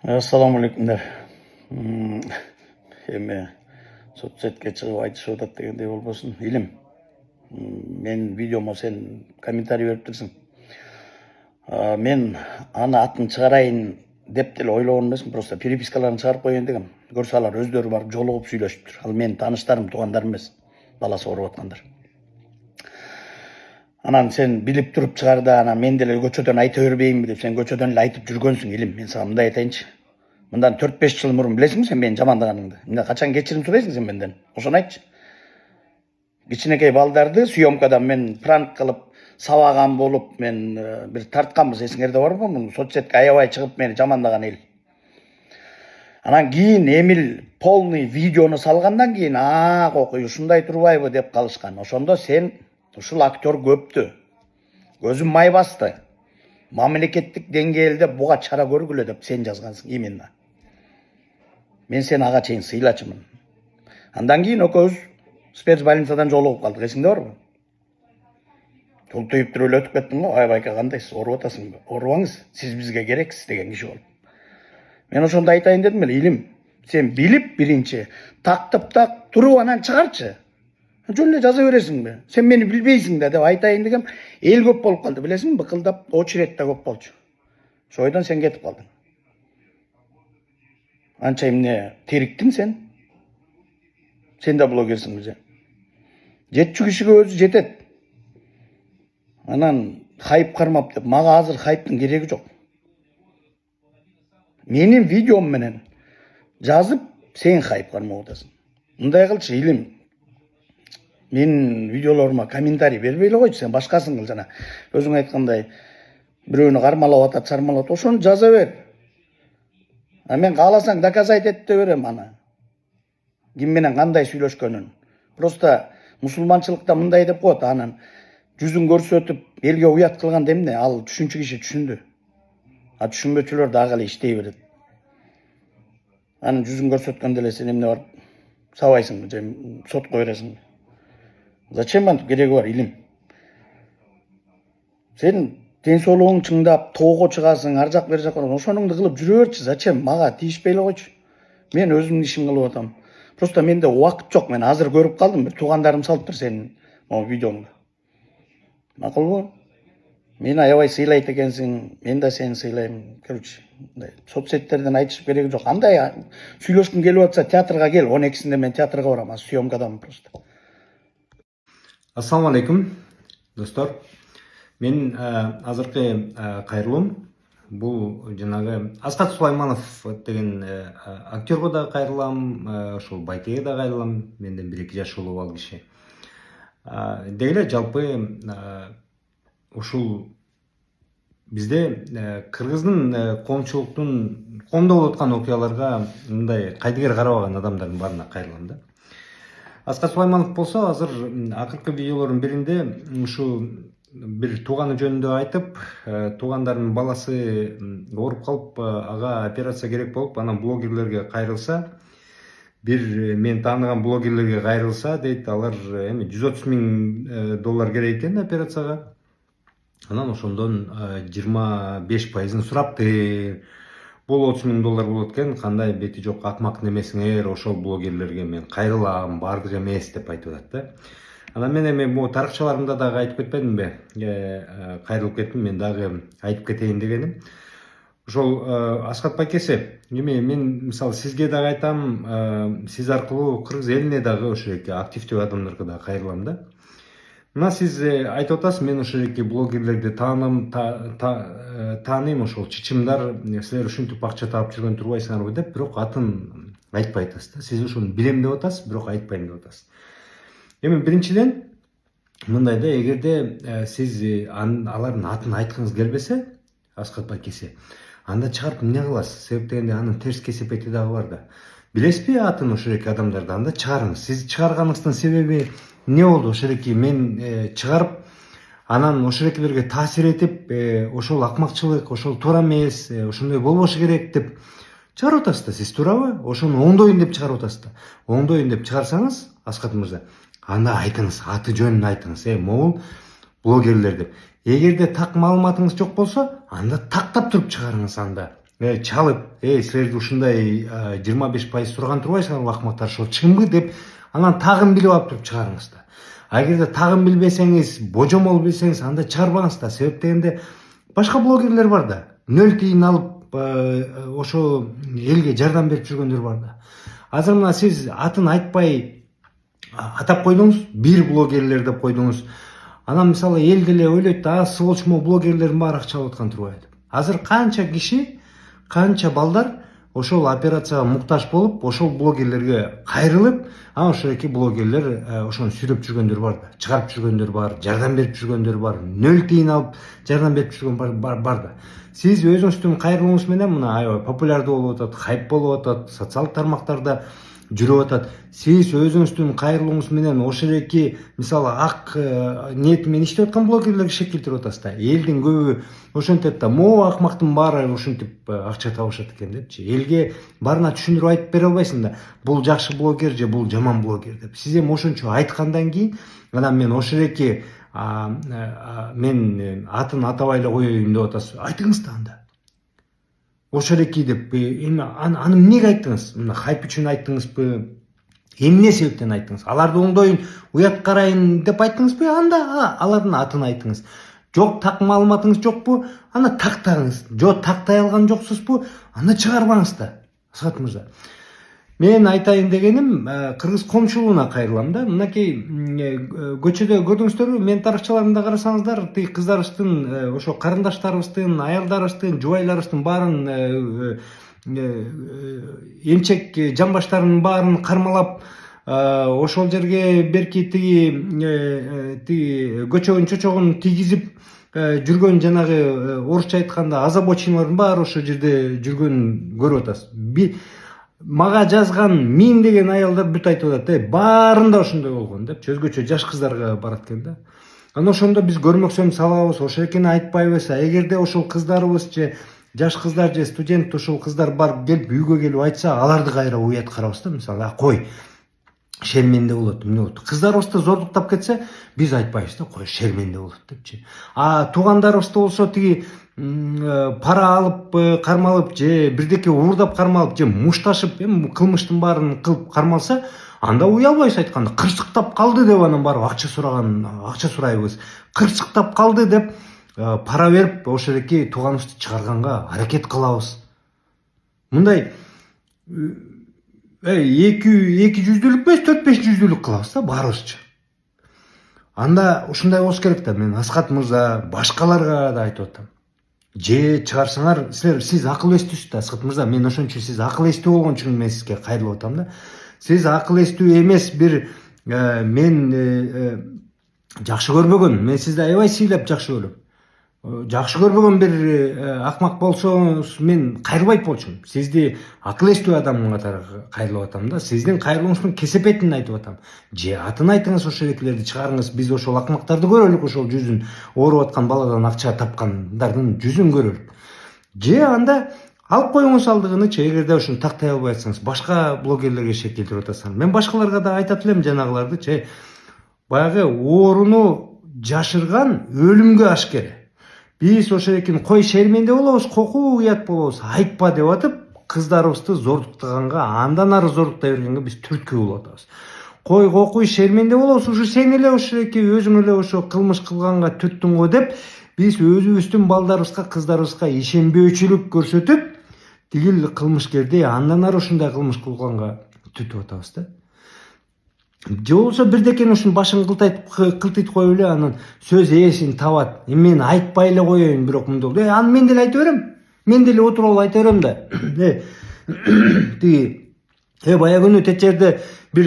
Assalomu alaykumlar. Эми соцсетке чыгып айтышып атат дегендей болбосун. Илим, мен видеомо сен комментарий берип турсуң. Мен аны атын чыгарайын деп деле ойлогон эмесмин, просто перепискаларын чыгарып коеюн дегем. Көрсө алар өздөрү барып жолугуп сүйлөшүптүр. Ал менин тааныштарым, туугандарым эмес, баласы ооруп аткандар. Анан сен билип туруп чыгарда, анан мен деле көчөдөн айта бербейинби деп, сен көчөдөн эле айтып жүргөнсүң. Илим, мен сага мындай айтайынчы. Мындан 4-5 жыл мурун билесиңби сен мени жамандаганыңды? Мына качан кечирим сурайсың сен менден? Ошону айтчы. Кичинекей балдарды съемкадан мен пранк кылып, сабаган болуп, мен бир тартканбыз, эсиңерде барбы? Муну соцсетке аябай чыгып мени жамандаган эл. Анан кийин Эмил полный видеону салгандан кийин, кокуй ушундай турбайбы деп калышкан. Ошондо сен ушул актер көптү. Көзүм май басты. Мамлекеттик деңгээлде буга чара көргүлө деп сен жазгансың именно. Мен сени ага чейин сыйлачымын. Андан кийин экөөбүз спецбольницадан жолугуп калдык, эсиңде барбы? Тултуюп туруп эле өтүп кеттиң го. Байка кандайсыз? Ооруп атасыңбы? Оорубаңыз. Сиз бизге керексиз деген киши болуп. Мен ошондо айтайын дедим эле, Илим, сен билип биринчи тактып туруп анан чыгарчы. Жөн эле жаза бересиңби? Сен мени билбейсиң да деп айтайын дегем, эл көп болуп калды, билесиңби? Быкылдап, очередь да көп болчу. Ошол бойдон сен кетип калдың. Анча эмне териктиң сен? Сен да блогерсиң уже. 700 кишиге өзү жетет. Анан хайп кармап деп, мага азыр хайптын кереги жок. Менин видеом менен жазып, сен хайп кармап атасың. Мындай кылчы, Илим. Менин видеолорума комментарий бербей эле койчу, сен башкасын кыл жана. Өзүң айткандай, бирөөнү кармалап атат, чармалап атат, ошону жаза бер. А мен кааласаң доказать этип берем аны. Ким менен кандай сүйлөшкөнүн. Просто мусулманчылыкта мындай деп коет, анын жүзүн көрсөтүп, элге уят кылганда эмне? Ал түшүнчү киши түшүндү. А түшүнбөчүлөр дагы эле иштей берет. Анын жүзүн көрсөткөндө эле сен эмне барып сабайсыңбы же сотко бересиңби? Зачем антип кереги бар, Илим? Сен ден соолугуң чыңдап, тоого чыгасың, ар жак бер жакка, ошонуңду кылып жүрө берчи. Зачем? Мага тийишпей эле койчу. Мен өзүмдүн ишимди кылып атам. Просто менде убакыт жок. Мен азыр көрүп калдым, бир туугандарым салыптыр сенин могу видеоңду. Макулбу? Мени аябай сыйлайт экенсиң, мен да сени сыйлайм. Короче, соцсеттерден айтышып кереги жок. Андай сүйлөшкүң келип атса, театрга кел. 12-синде мен театрга барам, съемкадамын просто. Ассаламу алейкум, достор. Мен азыркы кайрылуум бул жанагы Аскат Сулайманов деген актерго да кайрылам, ошол Байкеге да кайрылам. Менден 1-2 жаш улуу ал киши. Деги эле жалпы ушул бизде кыргыздын коомчулуктун коомдо болуп аткан окуяларга мындай кайдыгер карабаган адамдардын баарына кайрылам да. Аскат Сулайманов болсо азыр акыркы видеолордун биринде ушу бир тууганы жөнүндө айтып, туугандарынын баласы ооруп калып, ага операция керек болуп, анан блогерлерге кайрылса, бир мен тааныган блогерлерге кайрылса дейт, алар эми $130,000 керек экен операцияга. Анан ошондон 25%-ын сурапты. Бул $30,000 болот экен, кандай бети жок акмак немесиңер, ошол блогерлерге мен кайрылам, бардык эмес деп айтып атат да. Анан мен эми бул тарыхчаларымда дагы айтып кетпедимби? Кайрылып кеттим, мен дагы айтып кетейин дегеним. Ошол Аскат байкеси, эми мен мисалы сизге дагы айтам, сиз аркылуу кыргыз элине дагы ошол эки активдүү адамдарга дагы кайрылам да. Мына сиз айтып атасыз, мен ошол эки блогерлерди тааныйм, ошол чычымдар, силер ушинтип акча таап жүргөн турбайсыңарбы деп, бирок атын айтпай атасыз да. Сиз ошону билем деп атасыз, бирок айтпайм деп атасыз. Эми биринчиден мындай да, эгерде сиз алардын атын айткыңыз келбесе, Аскат байкеси, анда чыгарып эмне кыласыз? Себеп дегенде анын терс кесепети дагы бар да. Билесизби атын ошол эки адамдарды? Анда чыгарыңыз. Сиз чыгарганыңыздын себеби эмне болду? Ошол эки мен чыгарып, анан ошол экилерге таасир этип, ошол акмакчылык, ошол туура эмес, ошондой болбошу керек деп чыгарып атасыз да, сиз туурабы? Ошону оңдойн деп чыгарып атасыз да. Оңдойн деп чыгарсаңыз, Аскат мырза, анда айтыңыз, аты жөнүн айтыңыз, могул блогерлер деп. Эгерде так маалыматыңыз жок болсо, анда тактап туруп чыгарыңыз анда. чалып, силерди ушундай 25% сураган турбайсыңарбы акмактар, ошол чынбы деп анан тагын билип алып туруп чыгарыңыз да. Агерде тагын билбесеңиз, божомол билсеңиз, анда чыгарбаңыз да. Себеп дегенде башка блогерлер бар да. 0 тиын алып ошо элге жардам берип жүргөндөр бар да. Азыр мына сиз атын айтпай атап койдуңуз, бир блогерлер деп койдуңуз. Анан мисалы эл деле ойлойт да, сволочмо блогерлердин баары акча алып аткан турбайбы деп. Азыр канча киши, канча балдар ошол операцияга муктаж болуп, ошол блогерлерге кайрылып, анан ошол эки блогерлер ошону сүйлөп жүргөндөр бар да, чыгарып жүргөндөр бар, жардам берип жүргөндөр бар, 0 тиын алып жардам берип жүргөн бар да. Сиз өзүңүздүн кайрылууңуз менен мына аябай популярдуу болуп атат, хайп болуп атат, социалдык тармактарда жүрүп атат. Сиз өзүңүздүн кайрылууңуз менен ошол эки мисалы ак ниети менен иштеп аткан блогерлерге шек келтирип атасыз да. Элдин көбү ошентет да, могу акмактын баары ушинтип акча табышат экен депчи. Элге баарына түшүндүрүп айтып бере албайсың да. Бул жакшы блогер же бул жаман блогер деп. Сиз эми ошончо айткандан кийин анан мен ошол эки мен атын атабай эле коеюн деп атасыз. Айтыңыз да анда. Ошол эки деп эми аны эмнеге айттыңыз? Мына хайп үчүн айттыңызбы? Эмне себептен айттыңыз? Аларды оңдоюн, уят карайын деп айттыңызбы? Анда алардын атын айтыңыз. Жок, так маалыматыңыз жокпу? Анда тактаңыз. Жок, тактай алган жоксузбу? Анда чыгарбаңыз да. Асхат мырза. Мен айтайын дегеним, кыргыз коомчулугуна кайрылам да. Мынакей көчөдө көрдүңүздөрбү? Мен тарыхчаларымда карасаңыздар, тиги кыздарыбыздын, ошо карындаштарыбыздын, аялдарыбыздын, жубайларыбыздын баарын эмчек жамбаштарынын баарын кармалап, ошол жерге берки тиги көчөгүн чочогун тийгизип жүргөн жанагы орусча айтканда озабоченныйлардын баары ошол жерде жүргөнүн көрүп атасыз. Мага жазган 1000 деген аялдар бүт айтып атат, баарында ошондой болгон деп, өзгөчө жаш кыздарга барат экен да. Анан ошондо биз көрмөксөн салабыз, ошол экени айтпайбыз. Эгерде ошол кыздарыбыз же жаш кыздар же студент ошол кыздар барып келип үйгө келип айтса, аларды кайра уят карабыз да. Мисалы, кой, шерменде болот, эмне болот. Кыздарыбызды зордуктап кетсе, биз айтпайбыз да, кой, шерменде болот депчи. Туугандарыбызды болсо тиги пара алып кармалып же бирдеке уурдап кармалып же мушташып эми кылмыштын баарын кылып кармалса, анда уялбайбыз айтканда. Кырсыктап калды деп анан барып акча сурайбыз. Кырсыктап калды деп пара берип ошол эки тууганыбызды чыгарганга аракет кылабыз. Мындай эки жүздүүлүк эмес, 4-5 жүздүүлүк кылабыз да баарыбызчы. Анда ушундай болуш керек да. Мен Асхат мырза, башкаларга да айтып атам. Же чыгарсаңар, сиз акыл эстүүсүз да, Асхат мырза. Мен ошон үчүн сиз акыл эстүү болгон үчүн мен сизге кайрылып атам да. Сиз акыл эстүү эмес бир мен жакшы көрбөгөн, мен сизди аябай сыйлап жакшы көрөм. Жакшы көрбөгөн бир акмак болсоңуз мен кайрылбайт болчумун. Сизди акыл эстүү адамдын катары кайрылып атам да. Сиздин кайрылууңуздун кесепетин айтып атам. Же атын айтыңыз, ошол экилерди чыгарыңыз. Биз ошол акмактарды көрөлүк, ошол жүзүн ооруп аткан баладан акча тапкандардын жүзүн көрөлүк. Же анда алып коюңуз алдыгынычы, эгерде ошону тактай албай атсаңыз, башка блогерлерге шек келтирип атасыңар. Мен башкаларга да айтат элем жанагыларды, баягы ооруну жашырган өлүмгө ашкере. Биз ошол экени кой шерменде болобуз, коку уят болобуз, айтпа деп атып, кыздарыбызды зордуктаганга, андан ары зордуктай бергенге биз түрткү болуп атабыз. Кой кокуй шерменде болобуз, ушу сен эле ошол эки өзүң эле ошо кылмыш кылганга түттүң го деп, биз өзүбүздүн балдарыбызга, кыздарыбызга ишенбөөчүлүк көрсөтүп, тигил кылмышкерди андан ары ушундай кылмыш кылганга түтүп атабыз да. Же болбосо бирдекени ушун башын кылтыйтып коюп эле анан сөз ээсин табат. Мен айтпай эле коеюн, бирок мындай. Аны мен деле айта берем. Мен деле отуруп алып айта берем да. Тиги баягы күнү течерде бир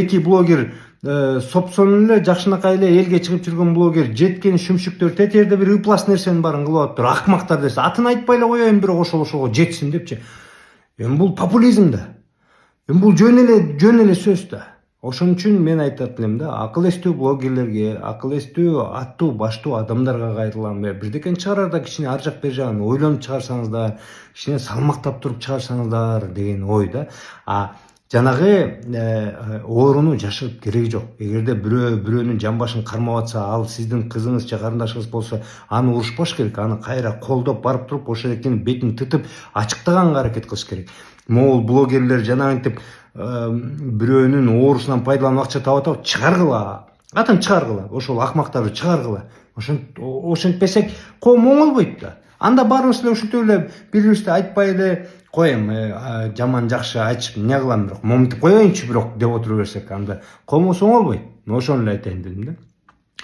эки блогер сопсонун эле жакшынакай эле элге чыгып жүргөн блогер жеткен шүмшүктөр течерде бир ыплас нерсенин баарын кылып атыптыр. Акмактар десе, атын айтпай эле коеюн, бирок ошолго жетсин депчи. Эми бул популизм да. Эми бул жөн эле сөз да. Ошон үчүн мен айтат элем да, акыл эстүү блогерлерге, акыл эстүү аттуу баштуу адамдарга кайрылам. Бирдекени чыгарарда кичине ар жак бер жагын ойлонуп чыгарсаңыздар, кичине салмактап туруп чыгарсаңыздар деген ой да. жанагы ооруну жашырып кереги жок. Эгерде бирөөнүн жан башын кармап атса, ал сиздин кызыңыз же карындашыңыз болсо, аны урушпаш керек, аны кайра колдоп барып туруп ошол эркинин бетин тытып ачыктаганга аракет кылыш керек. Могул блогерлер жанагынтип бирөөнүн оорусунан пайдаланып акча таап атып, чыгаргыла, атын чыгаргыла, ошол акмактарды чыгаргыла. Ошентпесек коом оңолбойт да. Анда баарыбыз эле ушинтип эле бири-бирибизди айтпай эле коем, жаман жакшы айтышып эмне кылам, бирок моминтип коеюнчу бирок деп отура берсек, анда коомубуз оңолбойт. Ошону эле айтайын дедим да.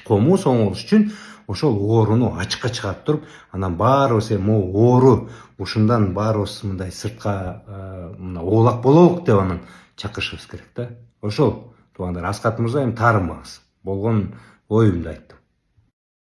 Коомубуз оңолуш үчүн ошол ооруну ачыкка чыгарып туруп, анан баарыбыз могу оору ушундан баарыбыз мындай сыртка оолак бололук деп анан чакырышыбыз керек да. Ошол туугандар, Аскат мырза, эми таарынбаңыз. Болгон оюмду айттым.